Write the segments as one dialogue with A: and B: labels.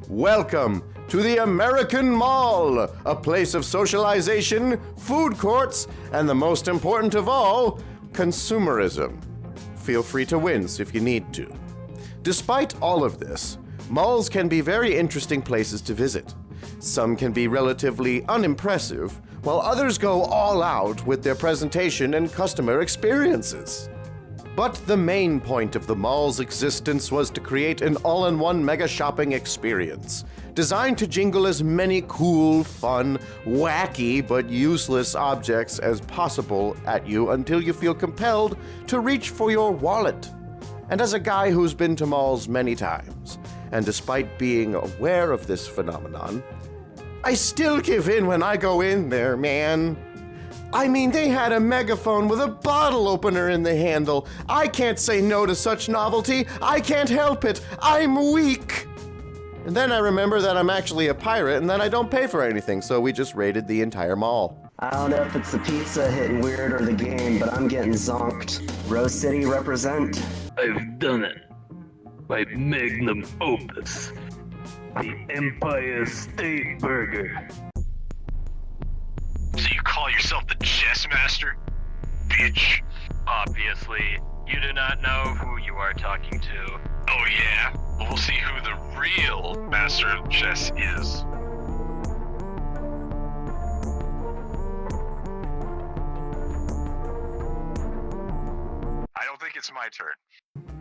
A: Welcome to the American Mall, a place of socialization, food courts, and the most important of all, consumerism. Feel free to wince if you need to. Despite all of this, malls can be very interesting places to visit. Some can be relatively unimpressive, while others go all out with their presentation and customer experiences. But the main point of the mall's existence was to create an all-in-one mega shopping experience, designed to jingle as many cool, fun, wacky, but useless objects as possible at you until you feel compelled to reach for your wallet. And as a guy who's been to malls many times, and despite being aware of this phenomenon, I still give in when I go in there, man. I mean, they had a megaphone with a bottle opener in the handle. I can't say no to such novelty. I can't help it. I'm weak. And then I remember that I'm actually a pirate and that I don't pay for anything, so we just raided the entire mall.
B: I don't know if it's the pizza hitting weird or the game, but I'm getting zonked. Rose City represent.
C: I've done it. My magnum opus. The Empire State Burger.
D: So you call yourself the chess master? Bitch.
E: Obviously, you do not know who you are talking to.
D: Oh yeah? Well, we'll see who the real master of chess is. I don't think it's my turn.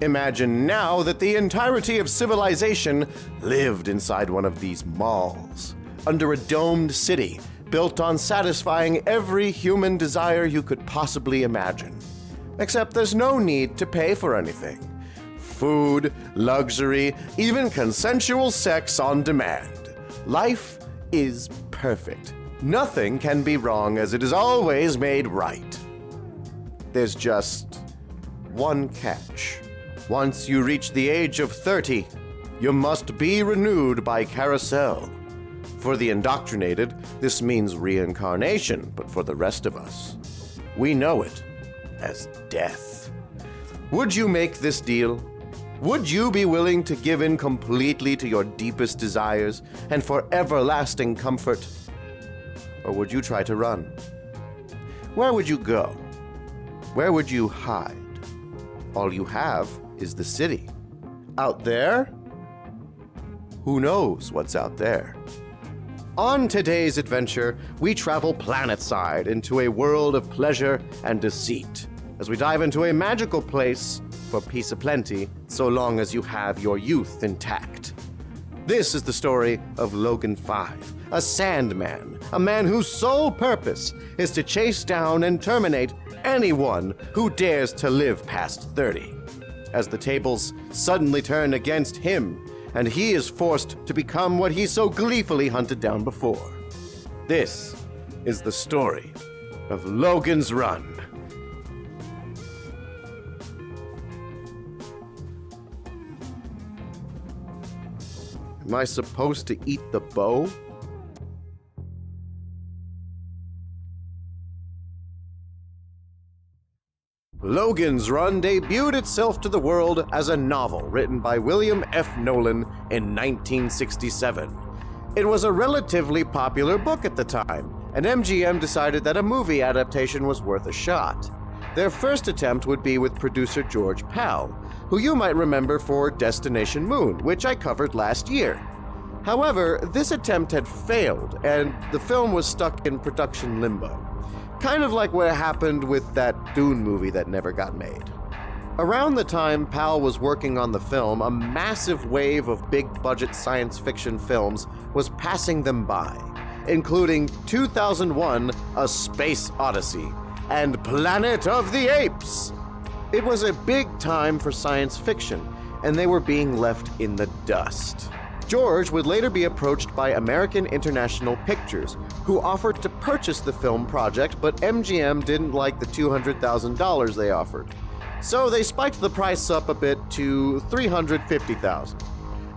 A: Imagine now that the entirety of civilization lived inside one of these malls, under a domed city, built on satisfying every human desire you could possibly imagine. Except there's no need to pay for anything. Food, luxury, even consensual sex on demand. Life is perfect. Nothing can be wrong as it is always made right. There's just one catch. Once you reach the age of 30, you must be renewed by carousel. For the indoctrinated, this means reincarnation, but for the rest of us, we know it as death. Would you make this deal? Would you be willing to give in completely to your deepest desires and for everlasting comfort? Or would you try to run? Where would you go? Where would you hide? All you have is the city. Out there? Who knows what's out there? On today's adventure, we travel planet-side into a world of pleasure and deceit, as we dive into a magical place for peace aplenty, so long as you have your youth intact. This is the story of Logan 5, a Sandman, a man whose sole purpose is to chase down and terminate anyone who dares to live past 30. As the tables suddenly turn against him, and he is forced to become what he so gleefully hunted down before. This is the story of Logan's Run. Am I supposed to eat the bow? Logan's Run debuted itself to the world as a novel written by William F. Nolan in 1967. It was a relatively popular book at the time, and MGM decided that a movie adaptation was worth a shot. Their first attempt would be with producer George Pal, who you might remember for Destination Moon, which I covered last year. However, this attempt had failed, and the film was stuck in production limbo. Kind of like what happened with that Dune movie that never got made. Around the time Pal was working on the film, a massive wave of big-budget science fiction films was passing them by, including 2001: A Space Odyssey and Planet of the Apes. It was a big time for science fiction, and they were being left in the dust. George would later be approached by American International Pictures, who offered to purchase the film project, but MGM didn't like the $200,000 they offered. So they spiked the price up a bit to $350,000.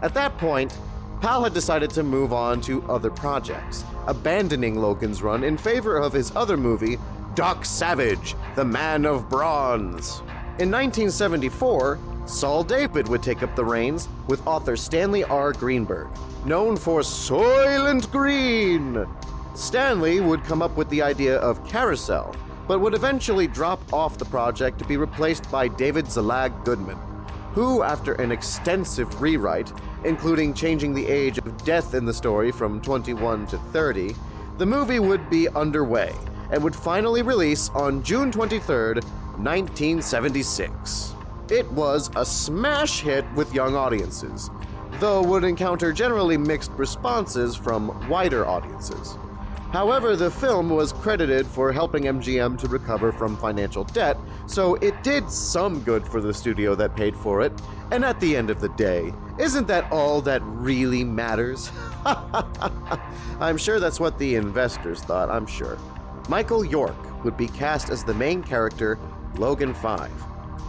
A: At that point, Pal had decided to move on to other projects, abandoning Logan's Run in favor of his other movie, Doc Savage, the Man of Bronze. In 1974, Saul David would take up the reins with author Stanley R. Greenberg, known for Soylent Green. Stanley would come up with the idea of Carousel, but would eventually drop off the project to be replaced by David Zalag Goodman, who, after an extensive rewrite, including changing the age of death in the story from 21 to 30, the movie would be underway and would finally release on June 23, 1976. It was a smash hit with young audiences, though would encounter generally mixed responses from wider audiences. However, the film was credited for helping MGM to recover from financial debt, so it did some good for the studio that paid for it, and at the end of the day, isn't that all that really matters? I'm sure that's what the investors thought, I'm sure. Michael York would be cast as the main character, Logan 5,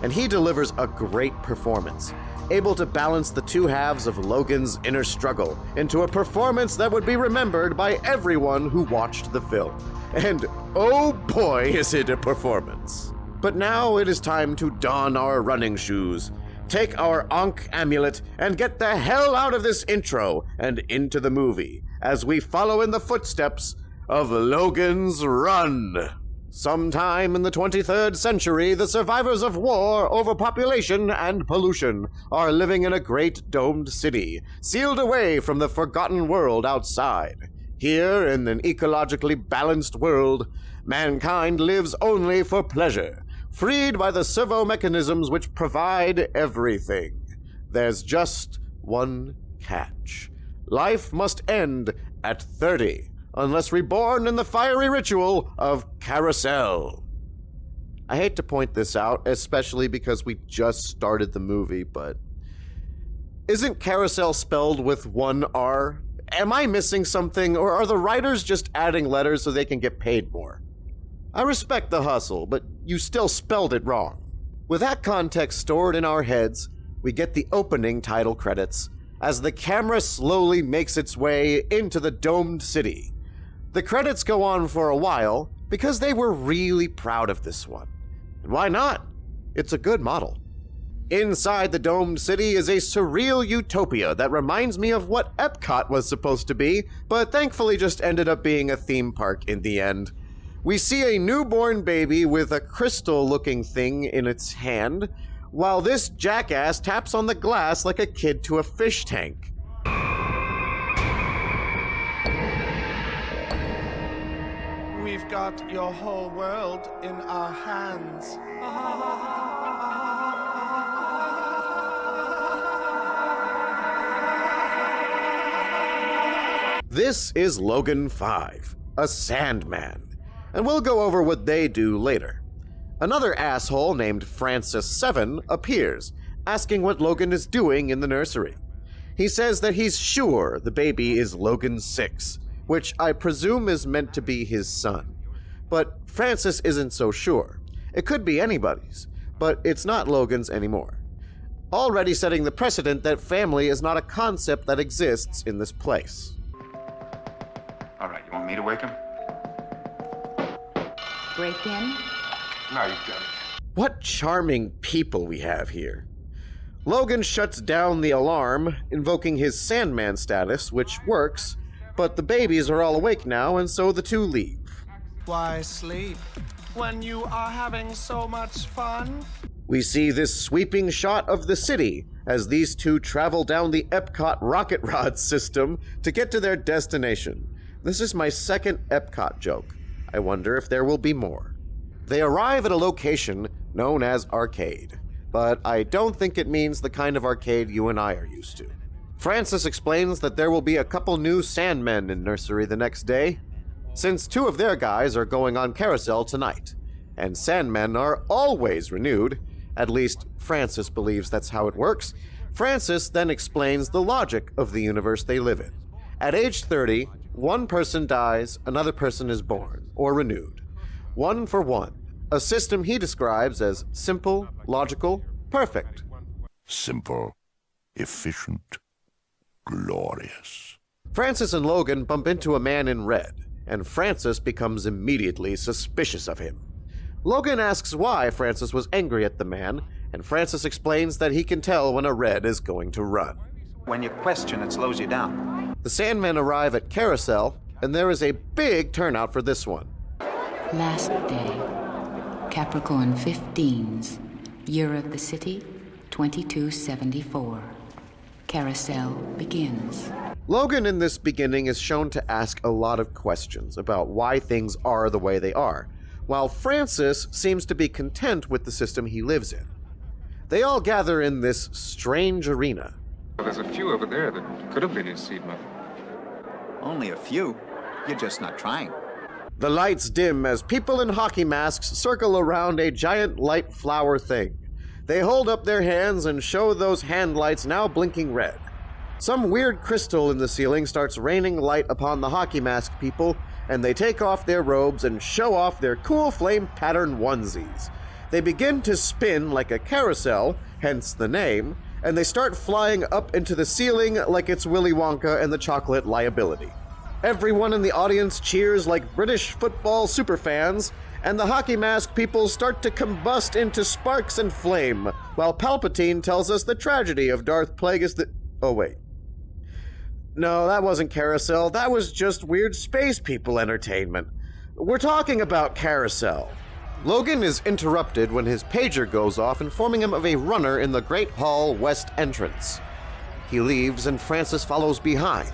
A: and he delivers a great performance, able to balance the two halves of Logan's inner struggle into a performance that would be remembered by everyone who watched the film. And oh boy, is it a performance. But now it is time to don our running shoes, take our Ankh amulet, and get the hell out of this intro and into the movie as we follow in the footsteps of Logan's Run. Sometime in the 23rd century, the survivors of war, overpopulation, and pollution are living in a great domed city, sealed away from the forgotten world outside. Here, in an ecologically balanced world, mankind lives only for pleasure, freed by the servo mechanisms which provide everything. There's just one catch. Life must end at 30. Unless reborn in the fiery ritual of Carousel. I hate to point this out, especially because we just started the movie, but isn't Carousel spelled with one R? Am I missing something, or are the writers just adding letters so they can get paid more? I respect the hustle, but you still spelled it wrong. With that context stored in our heads, we get the opening title credits as the camera slowly makes its way into the domed city. The credits go on for a while because they were really proud of this one. And why not? It's a good model. Inside the domed city is a surreal utopia that reminds me of what Epcot was supposed to be, but thankfully just ended up being a theme park in the end. We see a newborn baby with a crystal-looking thing in its hand, while this jackass taps on the glass like a kid to a fish tank.
F: We've got your whole world in our hands.
A: This is Logan 5, a Sandman, and we'll go over what they do later. Another asshole named Francis 7 appears, asking what Logan is doing in the nursery. He says that he's sure the baby is Logan 6, which I presume is meant to be his son. But Francis isn't so sure. It could be anybody's, but it's not Logan's anymore. Already setting the precedent that family is not a concept that exists in this place.
G: All right, you want me to wake him?
H: Break in?
G: No, you've got it.
A: What charming people we have here. Logan shuts down the alarm, invoking his Sandman status, which works, but the babies are all awake now, and so the two leave.
F: Why sleep when you are having so much fun?
A: We see this sweeping shot of the city as these two travel down the Epcot rocket rod system to get to their destination. This is my second Epcot joke. I wonder if there will be more. They arrive at a location known as Arcade, but I don't think it means the kind of arcade you and I are used to. Francis explains that there will be a couple new Sandmen in nursery the next day, since two of their guys are going on Carousel tonight, and Sandmen are always renewed. At least Francis believes that's how it works. Francis then explains the logic of the universe they live in. At age 30, one person dies, another person is born, or renewed. One for one, a system he describes as simple, logical, perfect.
I: Simple, efficient, glorious.
A: Francis and Logan bump into a man in red, and Francis becomes immediately suspicious of him. Logan asks why Francis was angry at the man, and Francis explains that he can tell when a red is going to run.
H: When you question, it slows you down.
A: The Sandmen arrive at Carousel, and there is a big turnout for this one.
J: Last day, Capricorn 15s, year of the city, 2274. Carousel begins.
A: Logan in this beginning is shown to ask a lot of questions about why things are the way they are, while Francis seems to be content with the system he lives in. They all gather in this strange arena.
G: There's a few over there that could have been his seed mother.
H: Only a few. You're just not trying.
A: The lights dim as people in hockey masks circle around a giant light flower thing. They hold up their hands and show those hand lights now blinking red. Some weird crystal in the ceiling starts raining light upon the hockey mask people, and they take off their robes and show off their cool flame pattern onesies. They begin to spin like a carousel, hence the name, and they start flying up into the ceiling like it's Willy Wonka and the Chocolate Liability. Everyone in the audience cheers like British football superfans, and the hockey mask people start to combust into sparks and flame, while Palpatine tells us the tragedy of Darth Plagueis the— Oh wait. No, that wasn't Carousel, that was just weird space people entertainment. We're talking about Carousel. Logan is interrupted when his pager goes off, informing him of a runner in the Great Hall West entrance. He leaves and Francis follows behind.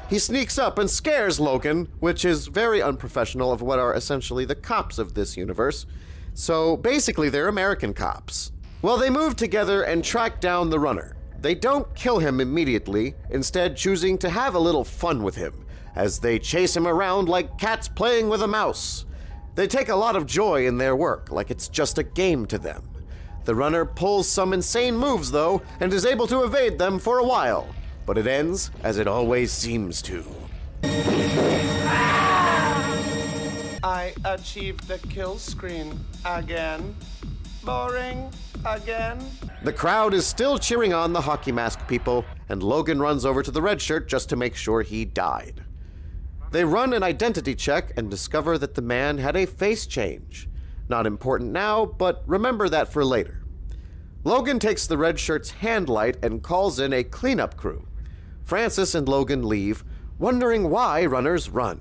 A: He sneaks up and scares Logan, which is very unprofessional of what are essentially the cops of this universe. So basically they're American cops. Well, they move together and track down the runner. They don't kill him immediately, instead choosing to have a little fun with him, as they chase him around like cats playing with a mouse. They take a lot of joy in their work, like it's just a game to them. The runner pulls some insane moves though, and is able to evade them for a while. But it ends as it always seems to.
F: I achieved the kill screen again. Boring again.
A: The crowd is still cheering on the hockey mask people, and Logan runs over to the red shirt just to make sure he died. They run an identity check and discover that the man had a face change. Not important now, but remember that for later. Logan takes the red shirt's hand light and calls in a cleanup crew. Francis and Logan leave, wondering why runners run.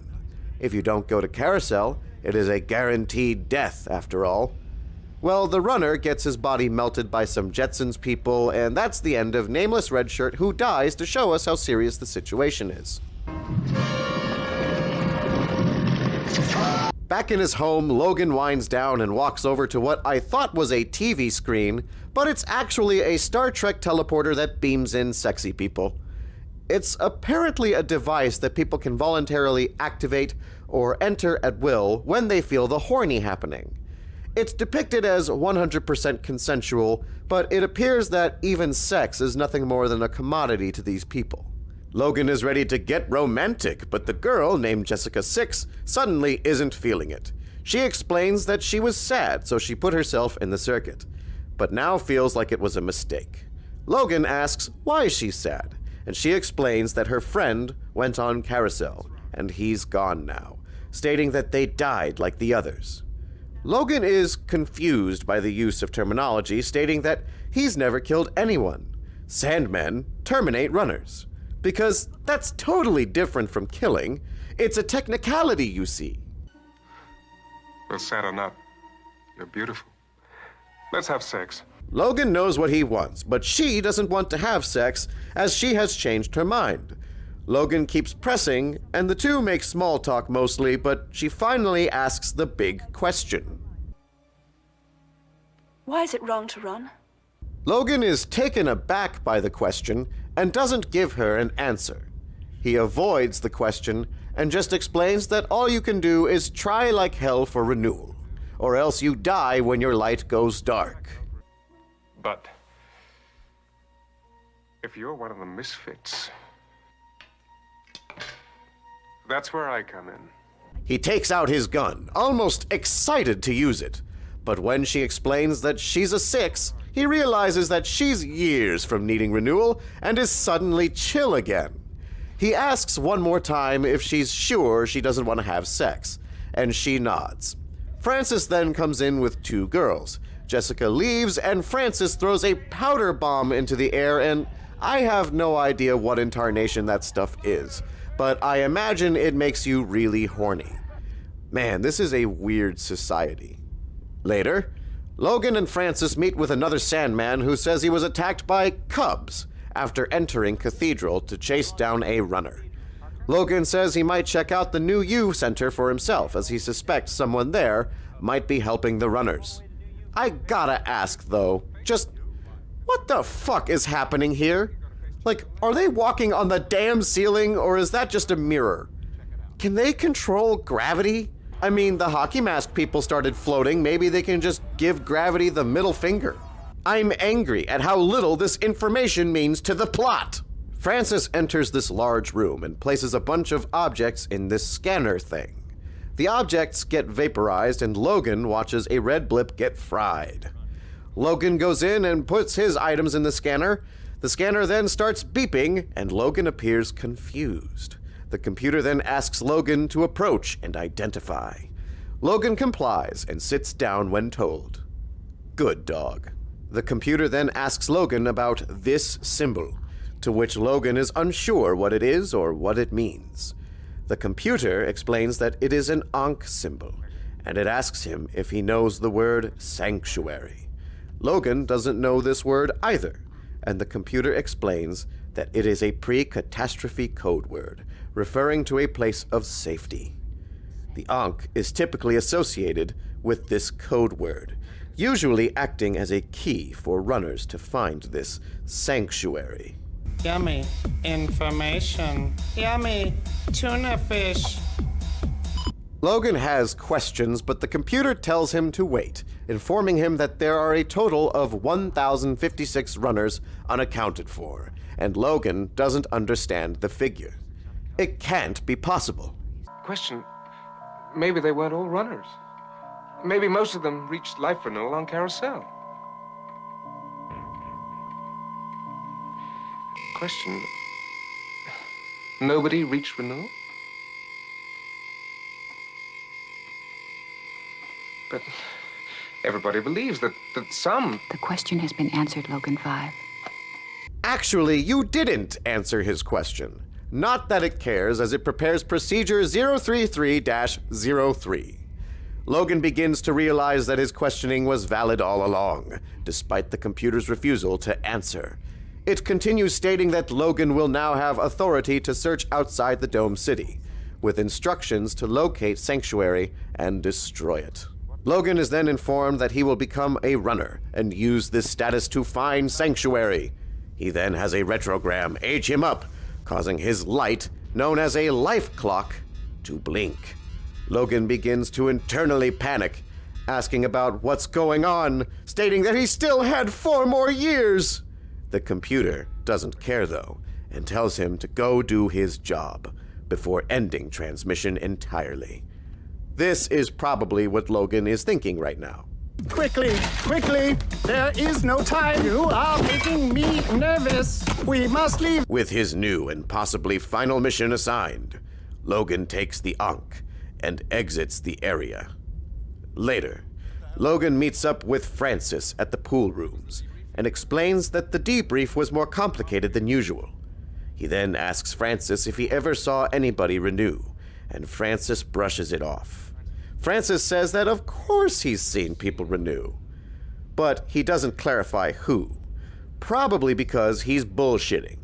A: If you don't go to Carousel, it is a guaranteed death, after all. Well, the runner gets his body melted by some Jetsons people, and that's the end of Nameless Redshirt, who dies to show us how serious the situation is. Back in his home, Logan winds down and walks over to what I thought was a TV screen, but it's actually a Star Trek teleporter that beams in sexy people. It's apparently a device that people can voluntarily activate or enter at will when they feel the horny happening. It's depicted as 100% consensual, but it appears that even sex is nothing more than a commodity to these people. Logan is ready to get romantic, but the girl, named Jessica 6, suddenly isn't feeling it. She explains that she was sad, so she put herself in the circuit, but now feels like it was a mistake. Logan asks why she's sad, and she explains that her friend went on Carousel, and he's gone now, stating that they died like the others. Logan is confused by the use of terminology, stating that he's never killed anyone. Sandmen terminate runners. Because that's totally different from killing. It's a technicality, you see.
G: Well, sad or not, you're beautiful. Let's have sex.
A: Logan knows what he wants, but she doesn't want to have sex, as she has changed her mind. Logan keeps pressing, and the two make small talk mostly, but she finally asks the big question.
K: Why is it wrong to run?
A: Logan is taken aback by the question and doesn't give her an answer. He avoids the question and just explains that all you can do is try like hell for renewal, or else you die when your light goes dark.
G: But if you're one of the misfits, that's where I come in.
A: He takes out his gun, almost excited to use it. But when she explains that she's a 6, he realizes that she's years from needing renewal and is suddenly chill again. He asks one more time if she's sure she doesn't want to have sex, and she nods. Francis then comes in with 2 girls, Jessica leaves, and Francis throws a powder bomb into the air, and I have no idea what incarnation that stuff is, but I imagine it makes you really horny. Man, this is a weird society. Later, Logan and Francis meet with another Sandman who says he was attacked by cubs after entering Cathedral to chase down a runner. Logan says he might check out the new U Center for himself, as he suspects someone there might be helping the runners. I gotta ask, though, just what the fuck is happening here? Like, are they walking on the damn ceiling, or is that just a mirror? Can they control gravity? I mean, the hockey mask people started floating. Maybe they can just give gravity the middle finger. I'm angry at how little this information means to the plot. Francis enters this large room and places a bunch of objects in this scanner thing. The objects get vaporized, and Logan watches a red blip get fried. Logan goes in and puts his items in the scanner. The scanner then starts beeping, and Logan appears confused. The computer then asks Logan to approach and identify. Logan complies and sits down when told. Good dog. The computer then asks Logan about this symbol, to which Logan is unsure what it is or what it means. The computer explains that it is an Ankh symbol, and it asks him if he knows the word sanctuary. Logan doesn't know this word either, and the computer explains that it is a pre-catastrophe code word, referring to a place of safety. The Ankh is typically associated with this code word, usually acting as a key for runners to find this sanctuary.
F: Yummy information. Yummy tuna fish.
A: Logan has questions, but the computer tells him to wait, informing him that there are a total of 1,056 runners unaccounted for, and Logan doesn't understand the figure. It can't be possible.
G: Question, maybe they weren't all runners. Maybe most of them reached life renewal on Carousel. Question, nobody reached renewal? But everybody believes that some...
J: The question has been answered, Logan 5.
A: Actually, you didn't answer his question. Not that it cares, as it prepares procedure 033-03. Logan begins to realize that his questioning was valid all along, despite the computer's refusal to answer. It continues stating that Logan will now have authority to search outside the Dome City, with instructions to locate Sanctuary and destroy it. Logan is then informed that he will become a runner and use this status to find Sanctuary. He then has a retrogram age him up, causing his light, known as a life clock, to blink. Logan begins to internally panic, asking about what's going on, stating that he still had 4 more years. The computer doesn't care, though, and tells him to go do his job before ending transmission entirely. This is probably what Logan is thinking right now.
F: Quickly, quickly! There is no time. You are making me nervous. We must leave.
A: With his new and possibly final mission assigned, Logan takes the Ankh and exits the area. Later, Logan meets up with Francis at the pool rooms and explains that the debrief was more complicated than usual. He then asks Francis if he ever saw anybody renew, and Francis brushes it off. Francis says that of course he's seen people renew, but he doesn't clarify who, probably because he's bullshitting.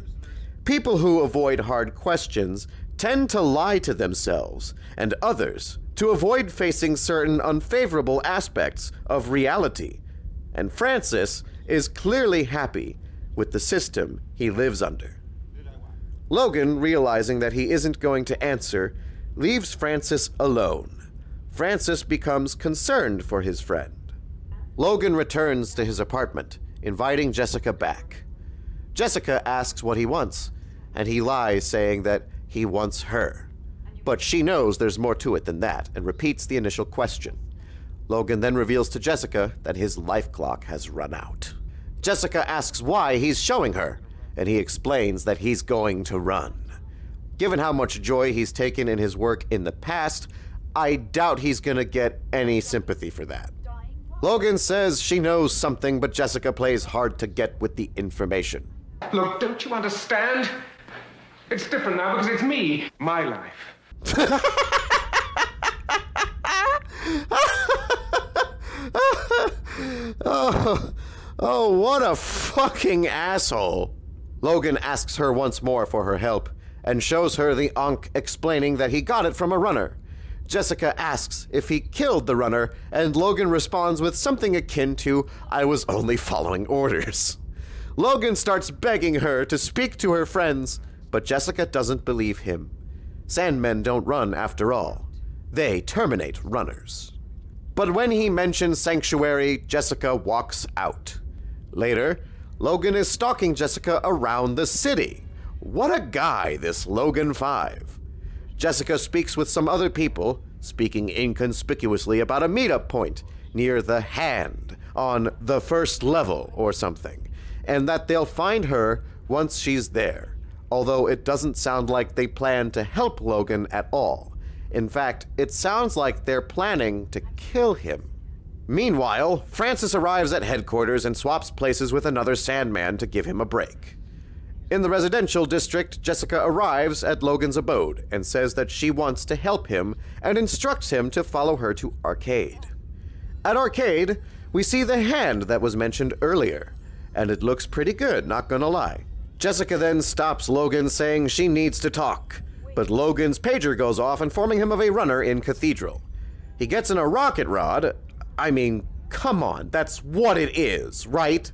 A: People who avoid hard questions tend to lie to themselves and others to avoid facing certain unfavorable aspects of reality, and Francis is clearly happy with the system he lives under. Logan, realizing that he isn't going to answer, leaves Francis alone. Francis becomes concerned for his friend. Logan returns to his apartment, inviting Jessica back. Jessica asks what he wants, and he lies, saying that he wants her. But she knows there's more to it than that, and repeats the initial question. Logan then reveals to Jessica that his life clock has run out. Jessica asks why he's showing her, and he explains that he's going to run. Given how much joy he's taken in his work in the past, I doubt he's gonna get any sympathy for that. Logan says she knows something, but Jessica plays hard to get with the information.
G: Look, don't you understand? It's different now because it's me. My life.
A: Oh, what a fucking asshole. Logan asks her once more for her help and shows her the Ankh explaining that he got it from a runner. Jessica asks if he killed the runner, and Logan responds with something akin to, "I was only following orders." Logan starts begging her to speak to her friends, but Jessica doesn't believe him. Sandmen don't run after all. They terminate runners. But when he mentions Sanctuary, Jessica walks out. Later, Logan is stalking Jessica around the city. What a guy, this Logan 5. Jessica speaks with some other people, speaking inconspicuously about a meetup point near the Hand on the first level or something, and that they'll find her once she's there, although it doesn't sound like they plan to help Logan at all. In fact, it sounds like they're planning to kill him. Meanwhile, Francis arrives at headquarters and swaps places with another Sandman to give him a break. In the residential district, Jessica arrives at Logan's abode and says that she wants to help him and instructs him to follow her to Arcade. At Arcade, we see the Hand that was mentioned earlier, and it looks pretty good, not gonna lie. Jessica then stops Logan, saying she needs to talk, but Logan's pager goes off, informing him of a runner in Cathedral. He gets in a rocket rod. I mean, come on, that's what it is, right?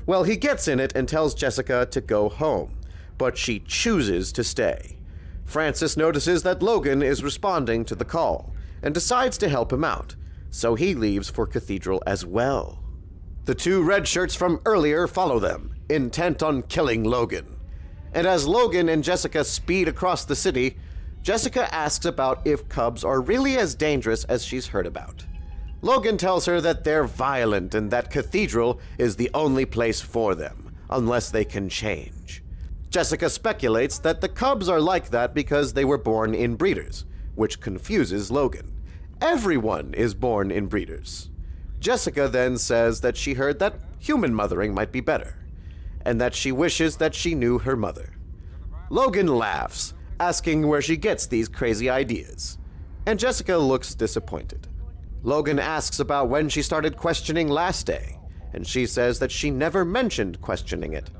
A: Well, he gets in it and tells Jessica to go home, but she chooses to stay. Francis notices that Logan is responding to the call and decides to help him out, so he leaves for Cathedral as well. The two red shirts from earlier follow them, intent on killing Logan. And as Logan and Jessica speed across the city, Jessica asks about if cubs are really as dangerous as she's heard about. Logan tells her that they're violent and that Cathedral is the only place for them, unless they can change. Jessica speculates that the cubs are like that because they were born in breeders, which confuses Logan. Everyone is born in breeders. Jessica then says that she heard that human mothering might be better, and that she wishes that she knew her mother. Logan laughs, asking where she gets these crazy ideas, and Jessica looks disappointed. Logan asks about when she started questioning last day, and she says that she never mentioned questioning it.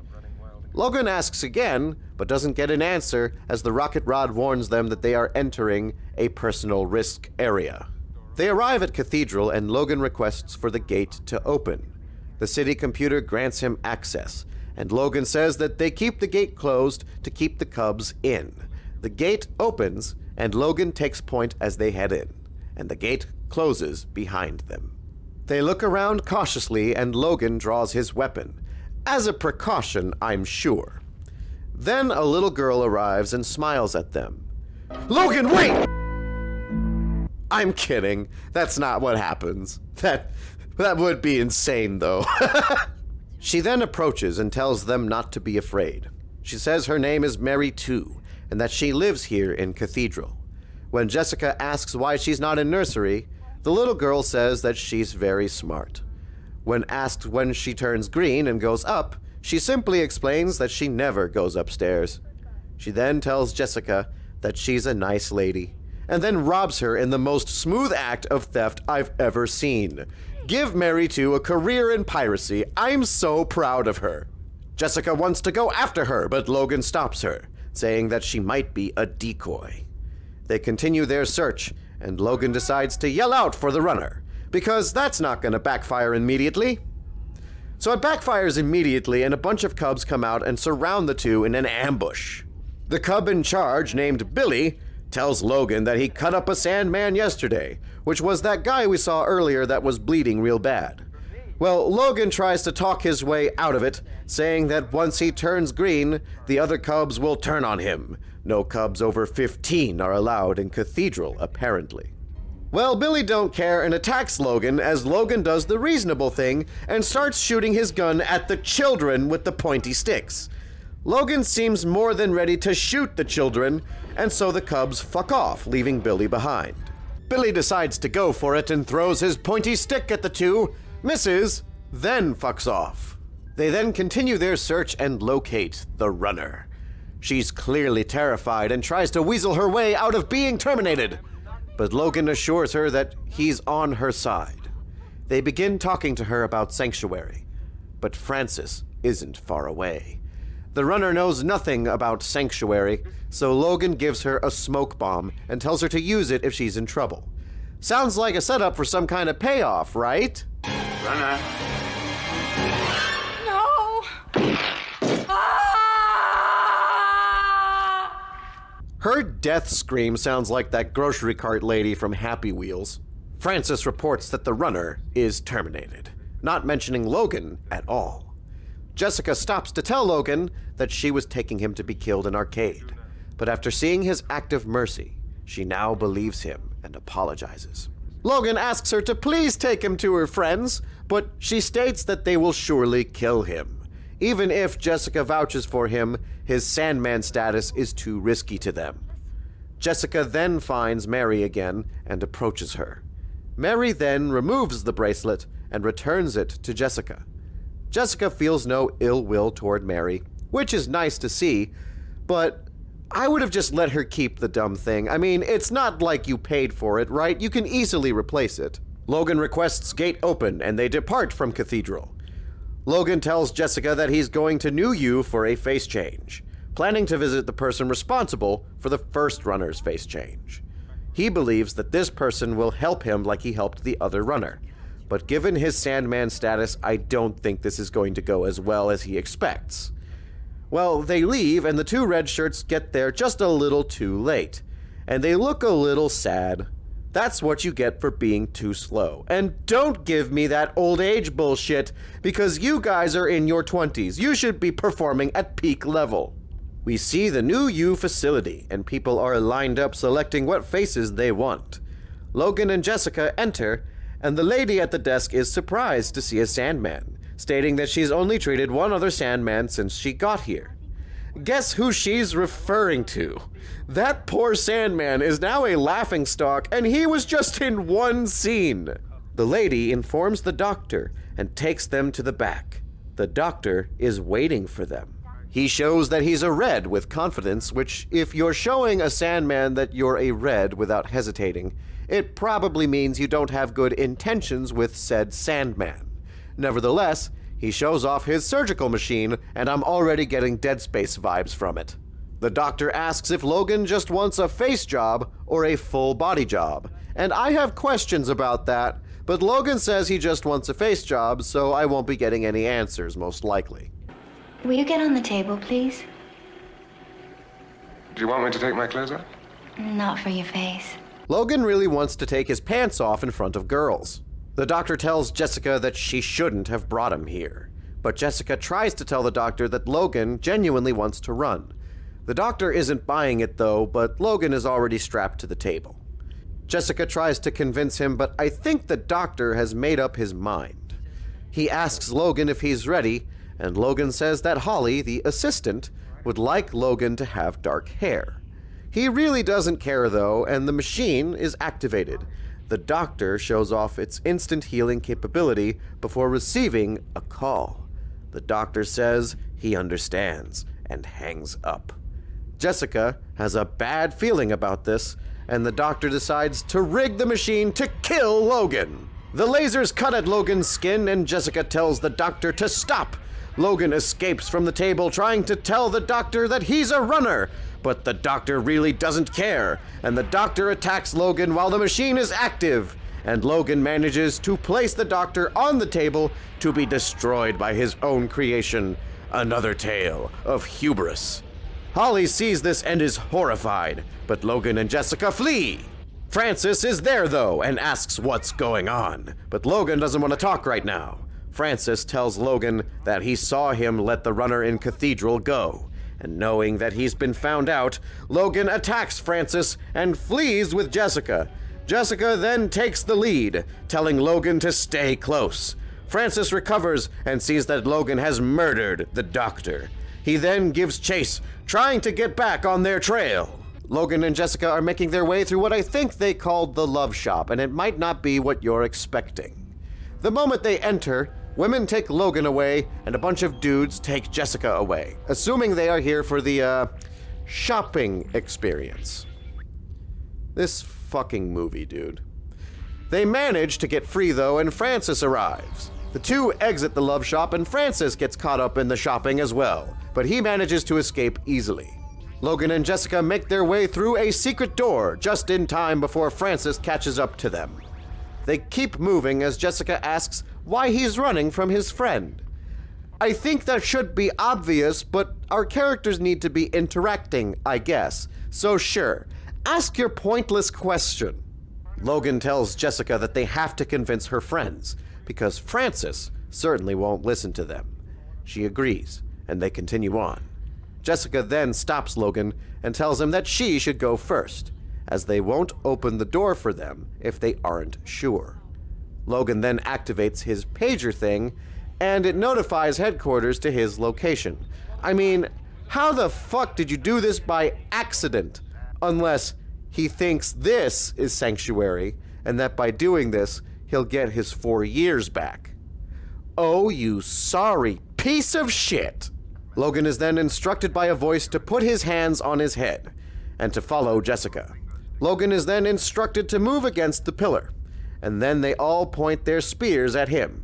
A: Logan asks again, but doesn't get an answer as the rocket rod warns them that they are entering a personal risk area. They arrive at Cathedral and Logan requests for the gate to open. The city computer grants him access, and Logan says that they keep the gate closed to keep the cubs in. The gate opens, and Logan takes point as they head in, and the gate closes behind them. They look around cautiously, and Logan draws his weapon. As a precaution, I'm sure. Then a little girl arrives and smiles at them. Logan, wait! I'm kidding. That's not what happens. That would be insane, though. She then approaches and tells them not to be afraid. She says her name is Mary too, and that she lives here in Cathedral. When Jessica asks why she's not in nursery, the little girl says that she's very smart. When asked when she turns green and goes up, she simply explains that she never goes upstairs. She then tells Jessica that she's a nice lady, and then robs her in the most smooth act of theft I've ever seen. Give Mary 2 a career in piracy. I'm so proud of her. Jessica wants to go after her, but Logan stops her, saying that she might be a decoy. They continue their search, and Logan decides to yell out for the runner, because that's not going to backfire immediately. So it backfires immediately, and a bunch of cubs come out and surround the two in an ambush. The cub in charge, named Billy, tells Logan that he cut up a Sandman yesterday, which was that guy we saw earlier that was bleeding real bad. Well, Logan tries to talk his way out of it, saying that once he turns green, the other cubs will turn on him. No cubs over 15 are allowed in Cathedral, apparently. Well, Billy don't care and attacks Logan as Logan does the reasonable thing and starts shooting his gun at the children with the pointy sticks. Logan seems more than ready to shoot the children, and so the cubs fuck off, leaving Billy behind. Billy decides to go for it and throws his pointy stick at the two, misses, then fucks off. They then continue their search and locate the runner. She's clearly terrified and tries to weasel her way out of being terminated, but Logan assures her that he's on her side. They begin talking to her about Sanctuary, but Francis isn't far away. The runner knows nothing about Sanctuary, so Logan gives her a smoke bomb and tells her to use it if she's in trouble. Sounds like a setup for some kind of payoff, right?
C: Runner.
K: No!
A: Her death scream sounds like that grocery cart lady from Happy Wheels. Francis reports that the runner is terminated, not mentioning Logan at all. Jessica stops to tell Logan that she was taking him to be killed in arcade, but after seeing his act of mercy, she now believes him and apologizes. Logan asks her to please take him to her friends, but she states that they will surely kill him. Even if Jessica vouches for him, his Sandman status is too risky to them. Jessica then finds Mary again and approaches her. Mary then removes the bracelet and returns it to Jessica. Jessica feels no ill will toward Mary, which is nice to see, but I would have just let her keep the dumb thing. I mean, it's not like you paid for it, right? You can easily replace it. Logan requests gate open and they depart from Cathedral. Logan tells Jessica that he's going to New U for a face change, planning to visit the person responsible for the first runner's face change. He believes that this person will help him like he helped the other runner. But given his Sandman status, I don't think this is going to go as well as he expects. Well, they leave, and the two red shirts get there just a little too late, and they look a little sad. That's what you get for being too slow. And don't give me that old age bullshit, because you guys are in your 20s. You should be performing at peak level. We see the New U facility, and people are lined up selecting what faces they want. Logan and Jessica enter, and the lady at the desk is surprised to see a Sandman, stating that she's only treated one other Sandman since she got here. Guess who she's referring to? That poor Sandman is now a laughingstock, and he was just in one scene. The lady informs the doctor and takes them to the back. The doctor is waiting for them. He shows that he's a red with confidence, which, if you're showing a Sandman that you're a red without hesitating, it probably means you don't have good intentions with said Sandman. Nevertheless, he shows off his surgical machine, and I'm already getting Dead Space vibes from it. The doctor asks if Logan just wants a face job or a full body job, and I have questions about that, but Logan says he just wants a face job, so I won't be getting any answers, most likely.
J: Will you get on the table, please?
G: Do you want me to take my clothes off?
J: Not for your face.
A: Logan really wants to take his pants off in front of girls. The doctor tells Jessica that she shouldn't have brought him here, but Jessica tries to tell the doctor that Logan genuinely wants to run. The doctor isn't buying it though, but Logan is already strapped to the table. Jessica tries to convince him, but I think the doctor has made up his mind. He asks Logan if he's ready, and Logan says that Holly, the assistant, would like Logan to have dark hair. He really doesn't care though, and the machine is activated. The doctor shows off its instant healing capability before receiving a call. The doctor says he understands and hangs up. Jessica has a bad feeling about this, and the doctor decides to rig the machine to kill Logan. The lasers cut at Logan's skin, and Jessica tells the doctor to stop. Logan escapes from the table trying to tell the doctor that he's a runner, but the doctor really doesn't care, and the doctor attacks Logan while the machine is active, and Logan manages to place the doctor on the table to be destroyed by his own creation. Another tale of hubris. Holly sees this and is horrified, but Logan and Jessica flee. Francis is there though and asks what's going on, but Logan doesn't want to talk right now. Francis tells Logan that he saw him let the runner in Cathedral go, and knowing that he's been found out, Logan attacks Francis and flees with Jessica. Jessica then takes the lead, telling Logan to stay close. Francis recovers and sees that Logan has murdered the doctor. He then gives chase, trying to get back on their trail. Logan and Jessica are making their way through what I think they called the love shop, and it might not be what you're expecting. The moment they enter, women take Logan away, and a bunch of dudes take Jessica away, assuming they are here for the, shopping experience. This fucking movie, dude. They manage to get free, though, and Francis arrives. The two exit the love shop, and Francis gets caught up in the shopping as well, but he manages to escape easily. Logan and Jessica make their way through a secret door just in time before Francis catches up to them. They keep moving as Jessica asks why he's running from his friend. I think that should be obvious, but our characters need to be interacting, I guess. So sure, ask your pointless question. Logan tells Jessica that they have to convince her friends, because Francis certainly won't listen to them. She agrees, and they continue on. Jessica then stops Logan and tells him that she should go first, as they won't open the door for them if they aren't sure. Logan then activates his pager thing, and it notifies headquarters to his location. I mean, how the fuck did you do this by accident? Unless he thinks this is Sanctuary, and that by doing this, he'll get his 4 years back. Oh, you sorry piece of shit! Logan is then instructed by a voice to put his hands on his head, and to follow Jessica. Logan is then instructed to move against the pillar, and then they all point their spears at him.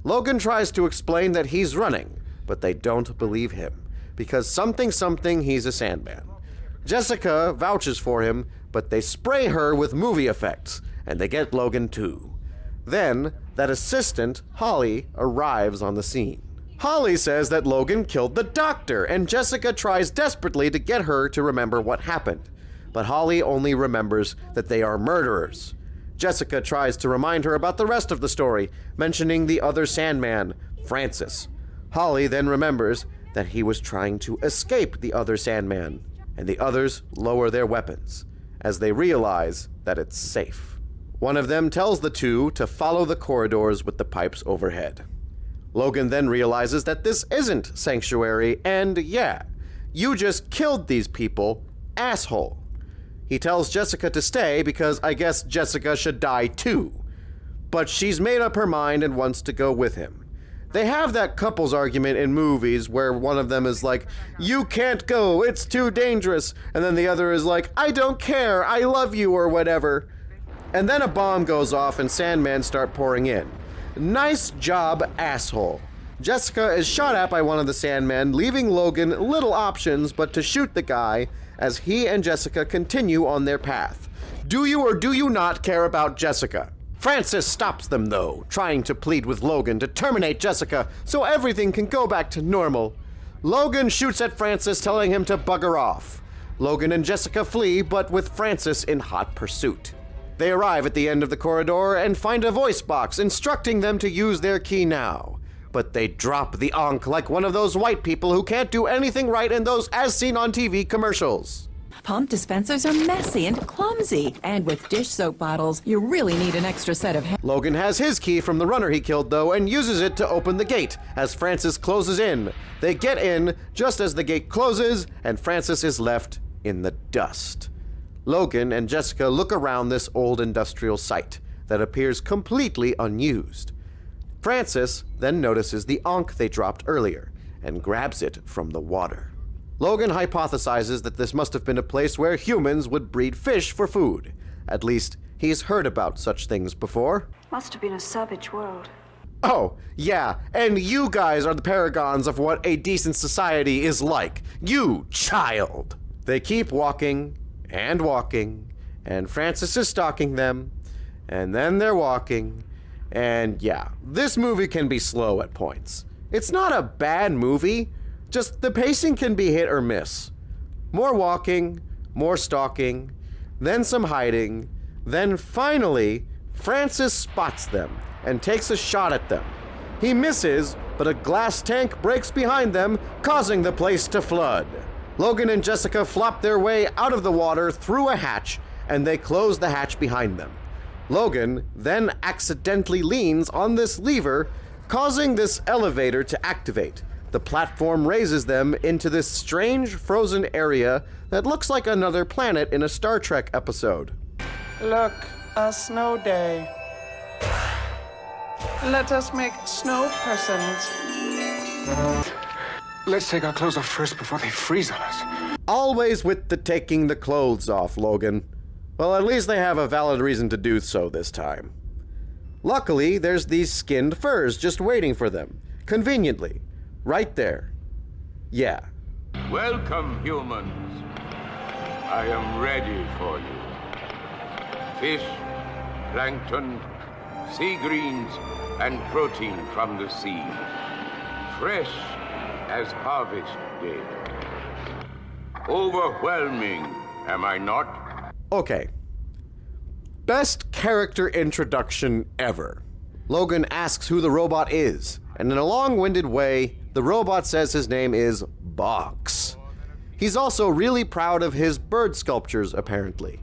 A: Logan tries to explain that he's running, but they don't believe him, because something he's a Sandman. Jessica vouches for him, but they spray her with movie effects, and they get Logan too. Then, that assistant, Holly, arrives on the scene. Holly says that Logan killed the doctor, and Jessica tries desperately to get her to remember what happened. But Holly only remembers that they are murderers. Jessica tries to remind her about the rest of the story, mentioning the other Sandman, Francis. Holly then remembers that he was trying to escape the other Sandman, and the others lower their weapons, as they realize that it's safe. One of them tells the two to follow the corridors with the pipes overhead. Logan then realizes that this isn't Sanctuary, and yeah, you just killed these people, asshole. He tells Jessica to stay because I guess Jessica should die too. But she's made up her mind and wants to go with him. They have that couples argument in movies where one of them is like, "You can't go, it's too dangerous," and then the other is like, "I don't care, I love you," or whatever. And then a bomb goes off and Sandmen start pouring in. Nice job, asshole. Jessica is shot at by one of the Sandmen, leaving Logan little options but to shoot the guy as he and Jessica continue on their path. Do you or do you not care about Jessica? Francis stops them though, trying to plead with Logan to terminate Jessica so everything can go back to normal. Logan shoots at Francis, telling him to bugger off. Logan and Jessica flee, but with Francis in hot pursuit. They arrive at the end of the corridor and find a voice box instructing them to use their key now. But they drop the Ankh like one of those white people who can't do anything right in those as seen on TV commercials.
K: Pump dispensers are messy and clumsy, and with dish soap bottles, you really need an extra set of hands.
A: Logan has his key from the runner he killed though and uses it to open the gate as Francis closes in. They get in just as the gate closes and Francis is left in the dust. Logan and Jessica look around this old industrial site that appears completely unused. Francis then notices the Ankh they dropped earlier and grabs it from the water. Logan hypothesizes that this must have been a place where humans would breed fish for food. At least, he's heard about such things before.
L: Must have been a savage world.
A: Oh, yeah, and you guys are the paragons of what a decent society is like. You child! They keep walking, and Francis is stalking them, and then they're walking, and yeah, this movie can be slow at points. It's not a bad movie, just the pacing can be hit or miss. More walking, more stalking, then some hiding, then finally, Francis spots them and takes a shot at them. He misses, but a glass tank breaks behind them, causing the place to flood. Logan and Jessica flop their way out of the water through a hatch, and they close the hatch behind them. Logan then accidentally leans on this lever, causing this elevator to activate, The platform raises them into this strange frozen area that looks like another planet in a Star Trek episode.
F: Look, a snow day. Let us make snow persons.
G: Let's take our clothes off first before they freeze on us.
A: Always with the taking the clothes off, Logan. Well, at least they have a valid reason to do so this time. Luckily, there's these skinned furs just waiting for them, conveniently, right there. Yeah.
M: Welcome, humans. I am ready for you. Fish, plankton, sea greens, and protein from the sea. Fresh as harvest day. Overwhelming, am I not?
A: Okay. Best character introduction ever. Logan asks who the robot is, and in a long-winded way, the robot says his name is Box. He's also really proud of his bird sculptures, apparently.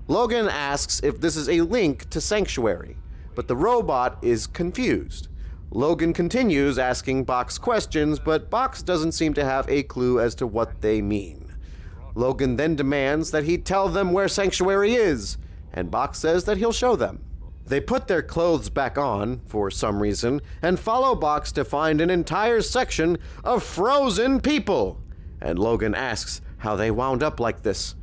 A: Logan asks if this is a link to Sanctuary, but the robot is confused. Logan continues asking Box questions, but Box doesn't seem to have a clue as to what they mean. Logan then demands that he tell them where Sanctuary is, and Box says that he'll show them. They put their clothes back on, for some reason, and follow Box to find an entire section of frozen people. And Logan asks how they wound up like this.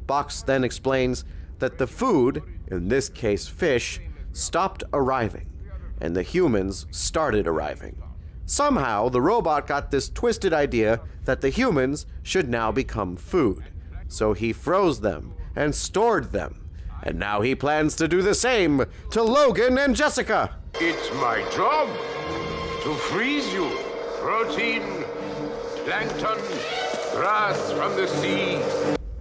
A: Box then explains that the food, in this case fish, stopped arriving, and the humans started arriving. Somehow, the robot got this twisted idea that the humans should now become food. So he froze them and stored them. And now he plans to do the same to Logan and Jessica.
M: It's my job to freeze you. Protein, plankton, grass from the sea.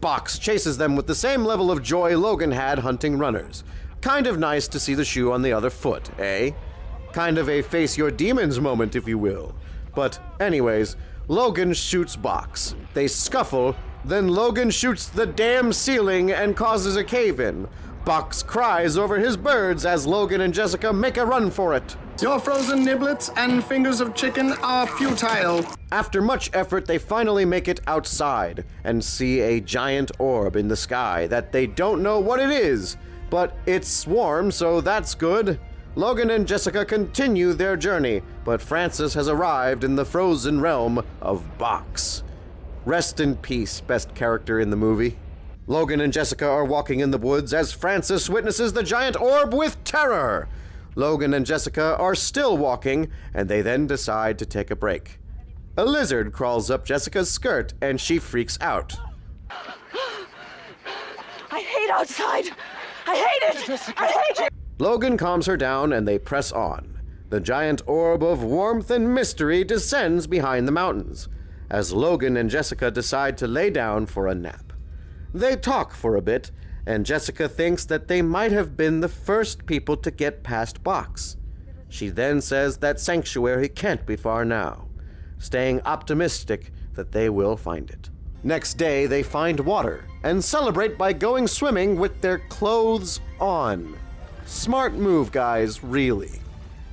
A: Box chases them with the same level of joy Logan had hunting runners. Kind of nice to see the shoe on the other foot, eh? Kind of a face your demons moment, if you will. But anyways, Logan shoots Box. They scuffle, then Logan shoots the damn ceiling and causes a cave-in. Box cries over his birds as Logan and Jessica make a run for it.
F: Your frozen niblets and fingers of chicken are futile.
A: After much effort, they finally make it outside and see a giant orb in the sky that they don't know what it is, but it's warm, so that's good. Logan and Jessica continue their journey, but Francis has arrived in the frozen realm of Box. Rest in peace, best character in the movie. Logan and Jessica are walking in the woods as Francis witnesses the giant orb with terror. Logan and Jessica are still walking, and they then decide to take a break. A lizard crawls up Jessica's skirt, and she freaks out.
N: I hate outside! I hate it! I hate it!
A: Logan calms her down, and they press on. The giant orb of warmth and mystery descends behind the mountains, as Logan and Jessica decide to lay down for a nap. They talk for a bit, and Jessica thinks that they might have been the first people to get past Box. She then says that Sanctuary can't be far now, staying optimistic that they will find it. Next day, they find water and celebrate by going swimming with their clothes on. Smart move, guys, really.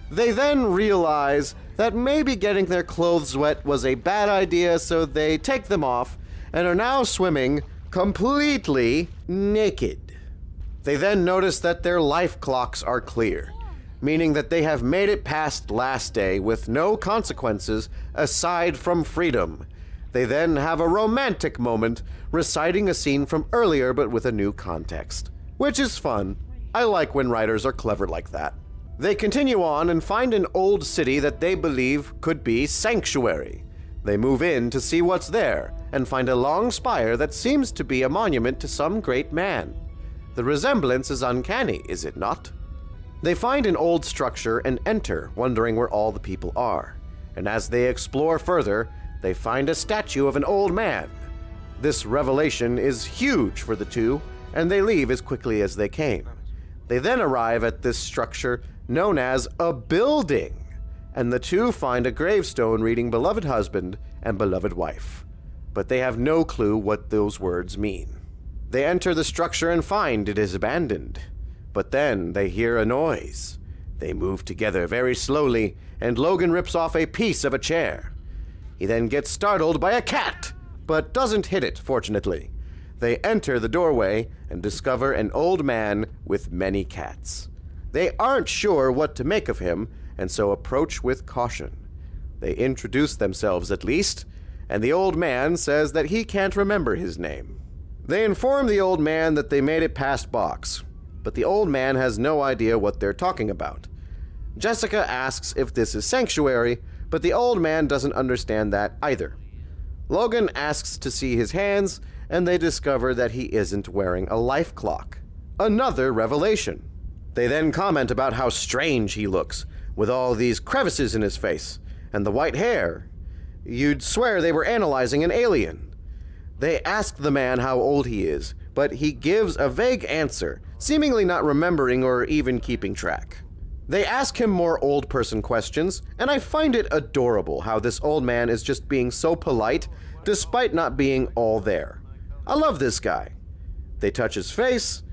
A: They then realize that maybe getting their clothes wet was a bad idea, so they take them off and are now swimming completely naked. They then notice that their life clocks are clear, meaning that they have made it past last day with no consequences aside from freedom. They then have a romantic moment reciting a scene from earlier but with a new context, which is fun. I like when writers are clever like that. They continue on and find an old city that they believe could be Sanctuary. They move in to see what's there and find a long spire that seems to be a monument to some great man. The resemblance is uncanny, is it not? They find an old structure and enter, wondering where all the people are. And as they explore further, they find a statue of an old man. This revelation is huge for the two, and they leave as quickly as they came. They then arrive at this structure known as a building, and the two find a gravestone reading beloved husband and beloved wife. But they have no clue what those words mean. They enter the structure and find it is abandoned. But then they hear a noise. They move together very slowly, and Logan rips off a piece of a chair. He then gets startled by a cat, but doesn't hit it, fortunately. They enter the doorway and discover an old man with many cats. They aren't sure what to make of him, and so approach with caution. They introduce themselves at least, and the old man says that he can't remember his name. They inform the old man that they made it past Box, but the old man has no idea what they're talking about. Jessica asks if this is Sanctuary, but the old man doesn't understand that either. Logan asks to see his hands, and they discover that he isn't wearing a life clock. Another revelation. They then comment about how strange he looks, with all these crevices in his face, and the white hair. You'd swear they were analyzing an alien. They ask the man how old he is, but he gives a vague answer, seemingly not remembering or even keeping track. They ask him more old person questions, and I find it adorable how this old man is just being so polite, despite not being all there. I love this guy. They touch his face,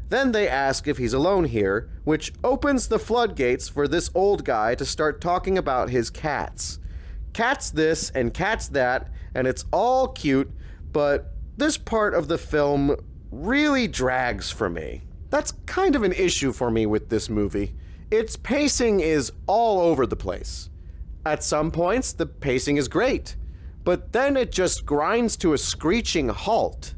A: then they ask if he's alone here, which opens the floodgates for this old guy to start talking about his cats. Cats this and cats that, and it's all cute, but this part of the film really drags for me. That's kind of an issue for me with this movie. Its pacing is all over the place. At some points, the pacing is great, but then it just grinds to a screeching halt.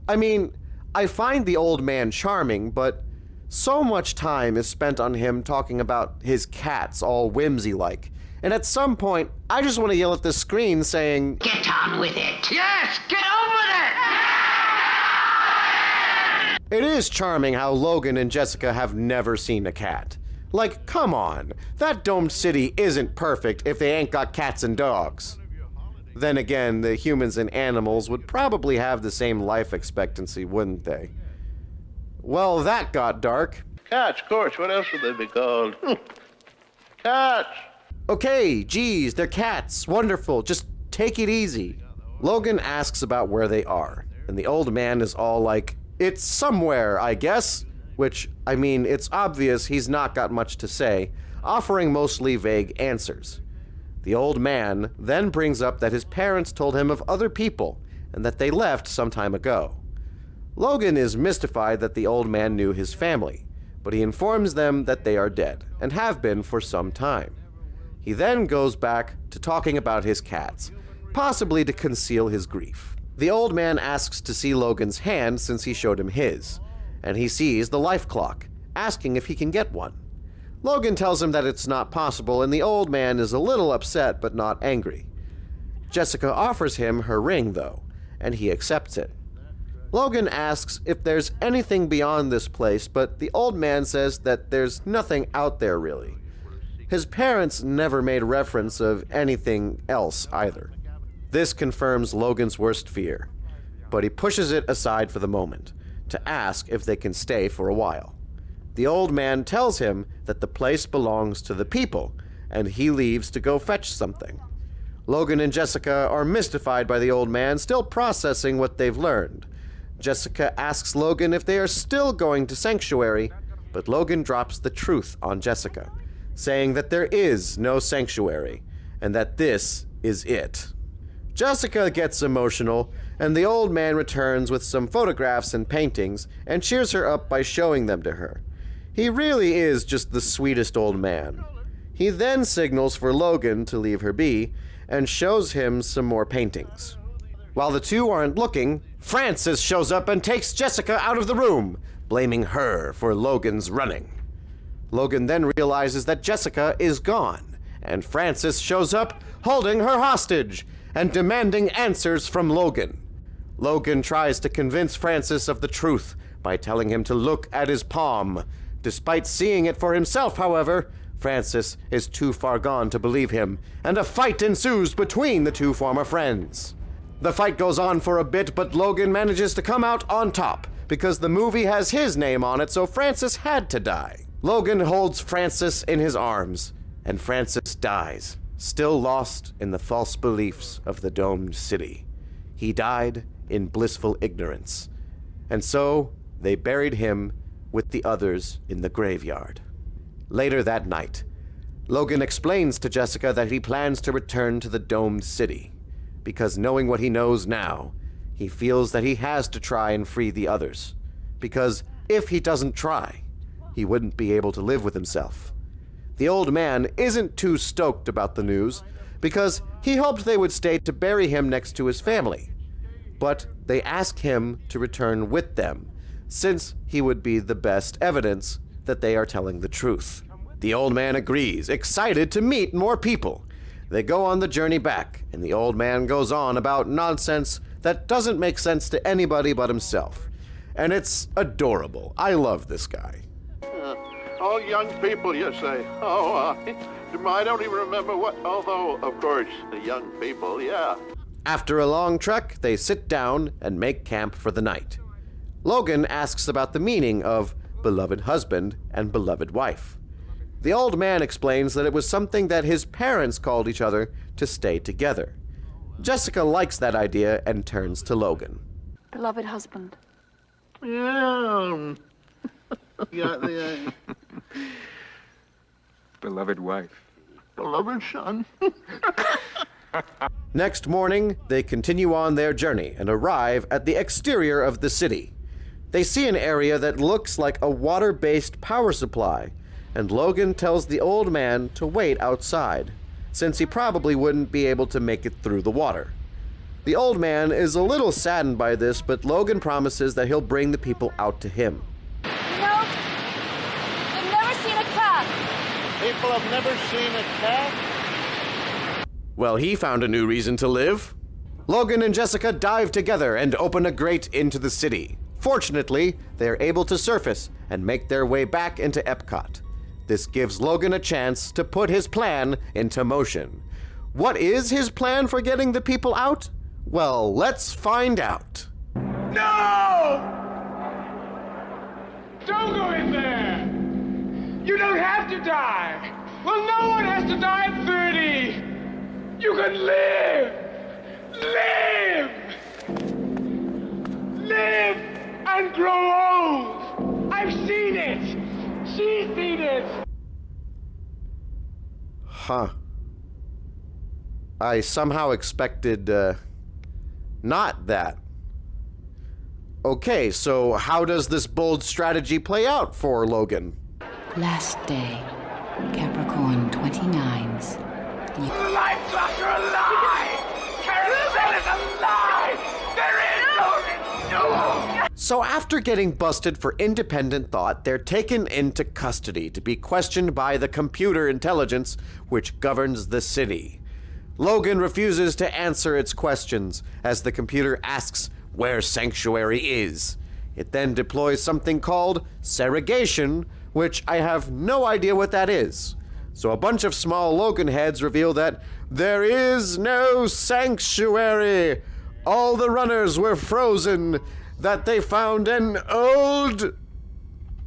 A: I mean, I find the old man charming, but so much time is spent on him talking about his cats all whimsy-like, and at some point, I just want to yell at the screen saying,
O: "Get on with it!" Yes, get on with it!
A: It is charming how Logan and Jessica have never seen a cat. Like, come on, that domed city isn't perfect if they ain't got cats and dogs. Then again, the humans and animals would probably have the same life expectancy, wouldn't they? Well, that got dark.
P: Cats, of course. What else would they be called? Cats!
A: Okay, geez, they're cats. Wonderful. Just take it easy. Logan asks about where they are, and the old man is all like, "It's somewhere, I guess." Which, I mean, it's obvious he's not got much to say, offering mostly vague answers. The old man then brings up that his parents told him of other people, and that they left some time ago. Logan is mystified that the old man knew his family, but he informs them that they are dead, and have been for some time. He then goes back to talking about his cats, possibly to conceal his grief. The old man asks to see Logan's hand since he showed him his, and he sees the life clock, asking if he can get one. Logan tells him that it's not possible, and the old man is a little upset but not angry. Jessica offers him her ring, though, and he accepts it. Logan asks if there's anything beyond this place, but the old man says that there's nothing out there really. His parents never made reference of anything else either. This confirms Logan's worst fear, but he pushes it aside for the moment, to ask if they can stay for a while. The old man tells him that the place belongs to the people, and he leaves to go fetch something. Logan and Jessica are mystified by the old man, still processing what they've learned. Jessica asks Logan if they are still going to Sanctuary, but Logan drops the truth on Jessica, saying that there is no Sanctuary, and that this is it. Jessica gets emotional, and the old man returns with some photographs and paintings and cheers her up by showing them to her. He really is just the sweetest old man. He then signals for Logan to leave her be and shows him some more paintings. While the two aren't looking, Francis shows up and takes Jessica out of the room, blaming her for Logan's running. Logan then realizes that Jessica is gone, and Francis shows up holding her hostage and demanding answers from Logan. Logan tries to convince Francis of the truth by telling him to look at his palm. Despite seeing it for himself, however, Francis is too far gone to believe him, and a fight ensues between the two former friends. The fight goes on for a bit, but Logan manages to come out on top, because the movie has his name on it, so Francis had to die. Logan holds Francis in his arms, and Francis dies, still lost in the false beliefs of the domed city. He died in blissful ignorance, and so they buried him with the others in the graveyard. Later that night, Logan explains to Jessica that he plans to return to the domed city. because knowing what he knows now, he feels that he has to try and free the others. Because if he doesn't try, he wouldn't be able to live with himself. The old man isn't too stoked about the news, because he hoped they would stay to bury him next to his family. But they ask him to return with them, since he would be the best evidence that they are telling the truth. The old man agrees, excited to meet more people. They go on the journey back, and the old man goes on about nonsense that doesn't make sense to anybody but himself. And it's adorable. I love this guy.
P: All young people, you say. Oh, I don't even remember what, although, of course, the young people, yeah.
A: After a long trek, they sit down and make camp for the night. Logan asks about the meaning of beloved husband and beloved wife. The old man explains that it was something that his parents called each other to stay together. Jessica likes that idea and turns to Logan.
L: Beloved husband.
P: Yeah.
G: Beloved wife.
P: Beloved son.
A: Next morning, they continue on their journey and arrive at the exterior of the city. They see an area that looks like a water-based power supply, and Logan tells the old man to wait outside, since he probably wouldn't be able to make it through the water. The old man is a little saddened by this, but Logan promises that he'll bring the people out to him.
N: No, I've never seen a cat.
P: People have never seen a cat?
A: Well, he found a new reason to live. Logan and Jessica dive together and open a grate into the city. Fortunately, they are able to surface and make their way back into Epcot. This gives Logan a chance to put his plan into motion. What is his plan for getting the people out? Well, let's find out.
Q: No! Don't go in there! You don't have to die! Well, no one has to die at 30! You can live! Live! Live and grow old! I've seen it! She's seen it!
A: Huh. I somehow expected, not that. Okay, so how does this bold strategy play out for Logan?
R: Last day, Capricorn 29s.
Q: The life clocks are alive! Carousel is alive! There is no!
A: So after getting busted for independent thought, they're taken into custody to be questioned by the computer intelligence which governs the city. Logan refuses to answer its questions as the computer asks where Sanctuary is. It then deploys something called segregation, which I have no idea what that is. So a bunch of small Logan heads reveal that there is no sanctuary. All the runners were frozen, that they found an old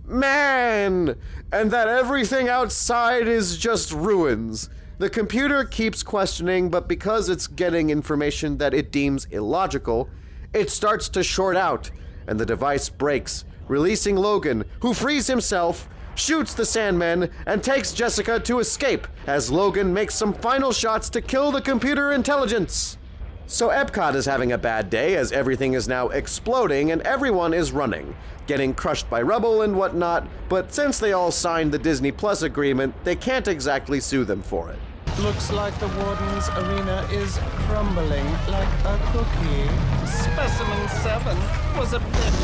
A: man, and that everything outside is just ruins. The computer keeps questioning, but because it's getting information that it deems illogical, it starts to short out, and the device breaks, releasing Logan, who frees himself, shoots the Sandmen, and takes Jessica to escape as Logan makes some final shots to kill the computer intelligence. So Epcot is having a bad day as everything is now exploding and everyone is running, getting crushed by rubble and whatnot, but since they all signed the Disney Plus agreement, they can't exactly sue them for it.
F: Looks like the Warden's arena is crumbling like a cookie. Specimen 7 was a bit.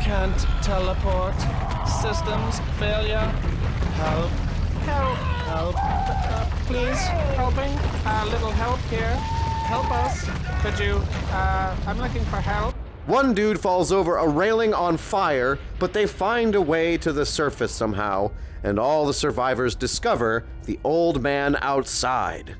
F: Can't teleport. Systems failure. Help. Help. Help. Please, helping. A little help here. Help us. Could you, I'm looking for help.
A: One dude falls over a railing on fire, but they find a way to the surface somehow, and all the survivors discover the old man outside.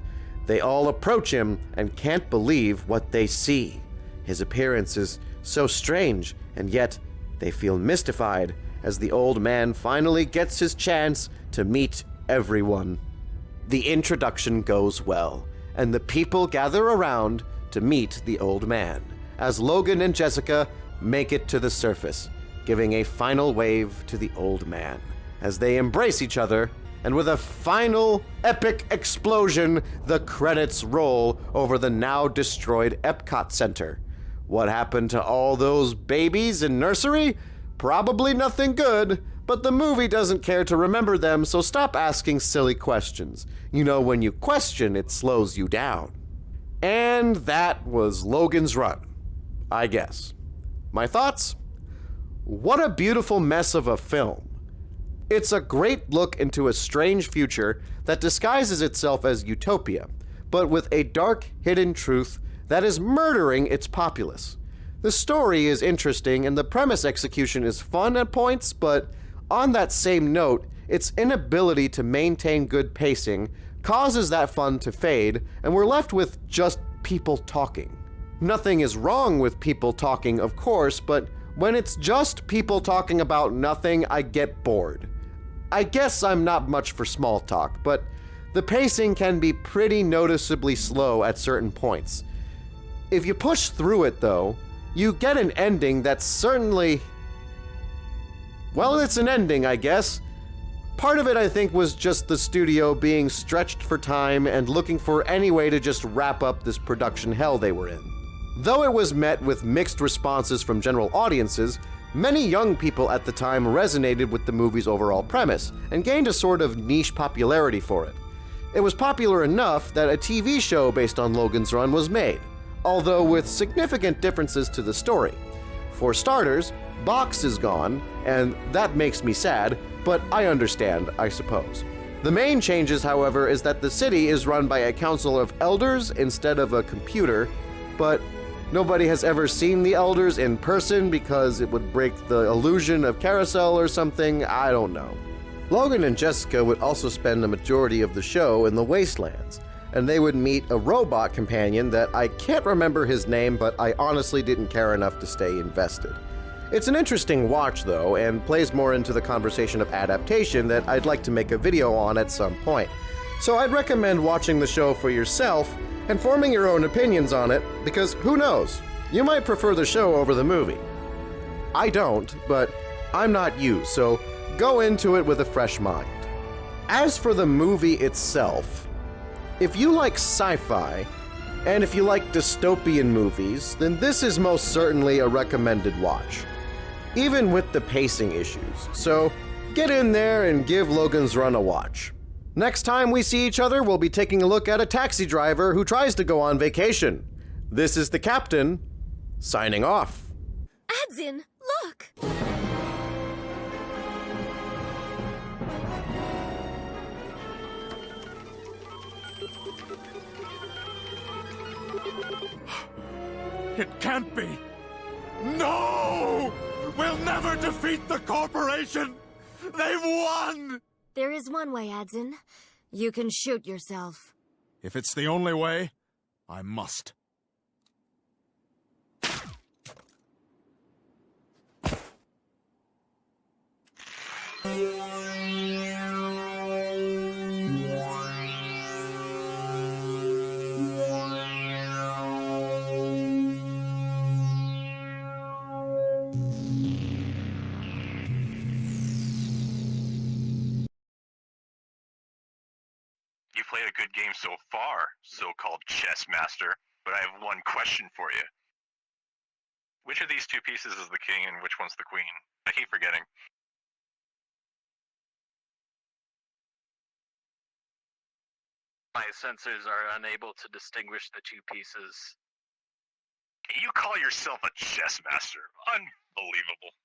A: They all approach him and can't believe what they see. His appearance is so strange, and yet they feel mystified as the old man finally gets his chance to meet everyone. The introduction goes well, and the people gather around to meet the old man, as Logan and Jessica make it to the surface, giving a final wave to the old man, as they embrace each other And with a final epic explosion, the credits roll over the now destroyed Epcot Center. What happened to all those babies in nursery? Probably nothing good, but the movie doesn't care to remember them, so stop asking silly questions. You know, when you question, it slows you down. And that was Logan's Run, I guess. My thoughts? What a beautiful mess of a film. It's a great look into a strange future that disguises itself as utopia, but with a dark, hidden truth that is murdering its populace. The story is interesting and the premise execution is fun at points, but on that same note, its inability to maintain good pacing causes that fun to fade, and we're left with just people talking. Nothing is wrong with people talking, of course, but when it's just people talking about nothing, I get bored. I guess I'm not much for small talk, but the pacing can be pretty noticeably slow at certain points. If you push through it, though, you get an ending that's certainly... well, it's an ending, I guess. Part of it, I think, was just the studio being stretched for time and looking for any way to just wrap up this production hell they were in. Though it was met with mixed responses from general audiences, many young people at the time resonated with the movie's overall premise and gained a sort of niche popularity for it. It was popular enough that a TV show based on Logan's Run was made, although with significant differences to the story. For starters, Box is gone, and that makes me sad, but I understand, I suppose. The main changes, however, is that the city is run by a council of elders instead of a computer, but nobody has ever seen the elders in person because it would break the illusion of carousel or something, I don't know. Logan and Jessica would also spend the majority of the show in the wastelands, and they would meet a robot companion that I can't remember his name, but I honestly didn't care enough to stay invested. It's an interesting watch, though, and plays more into the conversation of adaptation that I'd like to make a video on at some point. So I'd recommend watching the show for yourself and forming your own opinions on it, because who knows, you might prefer the show over the movie. I don't, but I'm not you, so go into it with a fresh mind. As for the movie itself, if you like sci-fi, and if you like dystopian movies, then this is most certainly a recommended watch, even with the pacing issues. So get in there and give Logan's Run a watch. Next time we see each other, we'll be taking a look at a taxi driver who tries to go on vacation. This is the Captain, signing off.
S: Adzin, look!
T: It can't be! No! We'll never defeat the corporation! They've won!
S: There is one way, Adzin. You can shoot yourself.
T: If it's the only way, I must.
E: You played a good game so far, so-called chess master, but I have one question for you. Which of these two pieces is the king and which one's the queen? I keep forgetting. My sensors are unable to distinguish the two pieces. You call yourself a chess master? Unbelievable.